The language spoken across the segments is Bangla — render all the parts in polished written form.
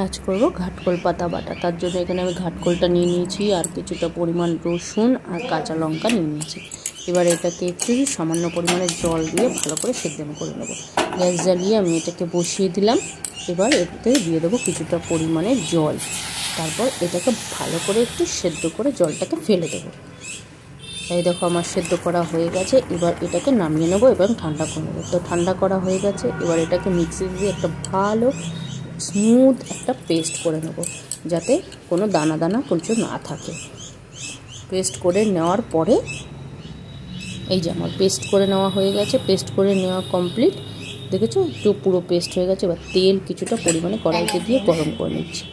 আজ করব ঘাটকোল পাতা বাটা। তার জন্য এখানে আমি ঘাটকোলটা নিয়ে নিয়েছি আর কিছুটা পরিমাণ রসুন আর কাঁচা লঙ্কা নিয়ে নিয়েছি। এবার এটাকে একটু সামান্য পরিমাণে জল দিয়ে ভালো করে সেদ্ধ করে নেব। গ্যাস জ্বালিয়ে আমি এটাকে বসিয়ে দিলাম। এবার এতে দিয়ে দেবো কিছুটা পরিমাণে জল। তারপর এটাকে ভালো করে একটু সেদ্ধ করে জলটাকে ফেলে দেবো। এই দেখো আমার সেদ্ধ করা হয়ে গেছে। এবার এটাকে নামিয়ে নেবো এবং ঠান্ডা করে নেবো। তো ঠান্ডা করা হয়ে গেছে। এবার এটাকে মিক্সি দিয়ে একটা ভালো স্মুথ একটা পেস্ট করে নেব, যাতে কোনো দানা দানা কিছু না থাকে। পেস্ট করে নেওয়ার পরে এই যে আমার পেস্ট করে নেওয়া হয়ে গেছে। পেস্ট করে নেওয়া কমপ্লিট। দেখেছো একটু পুরো পেস্ট হয়ে গেছে। এবার তেল কিছুটা পরিমাণে কড়াইতে দিয়ে গরম করে নিচ্ছি।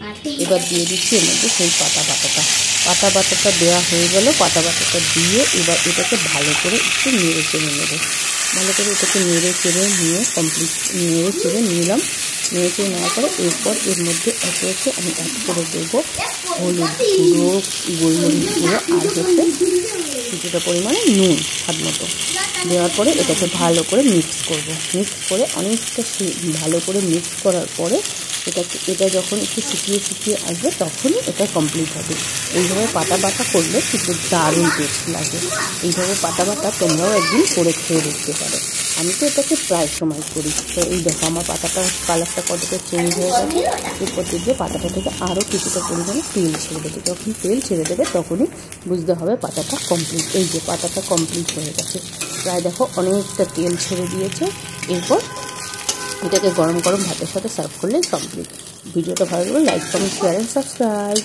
এবার দিয়ে দিচ্ছি এর মধ্যে সেই পাতা বাটাটা দেওয়া হয়ে গেল। পাতা বাটাটা দিয়ে এবার এটাকে ভালো করে একটু নেড়ে চেড়ে নেবো। ভালো করে এটাকে নেড়ে চেড়ে নিয়ে কমপ্লিট নেড়ে চেড়ে নিলাম। নেড়ে চেড়ে নেওয়ার পরে এরপর এর মধ্যে আমি অ্যাড করে দেবো হলুদ গুঁড়ো, গোলমরিচ গুঁড়ো আর কিছুটা পরিমাণে নুন স্বাদ মতো। দেওয়ার পরে এটাকে ভালো করে মিক্স করব। মিক্স করে অনেকটা ভালো করে মিক্স করার পরে এটা যখন একটু শুকিয়ে আসবে তখনই এটা কমপ্লিট হবে। এইভাবে পাতা বাটা করলে কিন্তু দারুণ টেস্ট লাগে। এইভাবে পাতা বাটা তোমরাও একদিন করে খেয়ে দেখতে পারো। আমি তো এটাকে প্রায় সময় করি। তো এই দেখো আমার পাতাটার কালারটা কতটা চেঞ্জ হয়ে গেছে। এরপর দেখবে পাতাটা থেকে আরও কিছুটা পরিমাণে তেল ছেড়ে দেবে। যখন তেল ছেড়ে দেবে তখনই বুঝতে হবে পাতাটা কমপ্লিট। এই যে পাতাটা কমপ্লিট হয়ে গেছে, প্রায় দেখো অনেকটা তেল ছেড়ে দিয়েছে। এরপর এটাকে গরম গরম ভাতের সাথে সার্ভ করলেই কমপ্লিট। ভিডিওটা ভালো লাগলে like, comment, share and subscribe.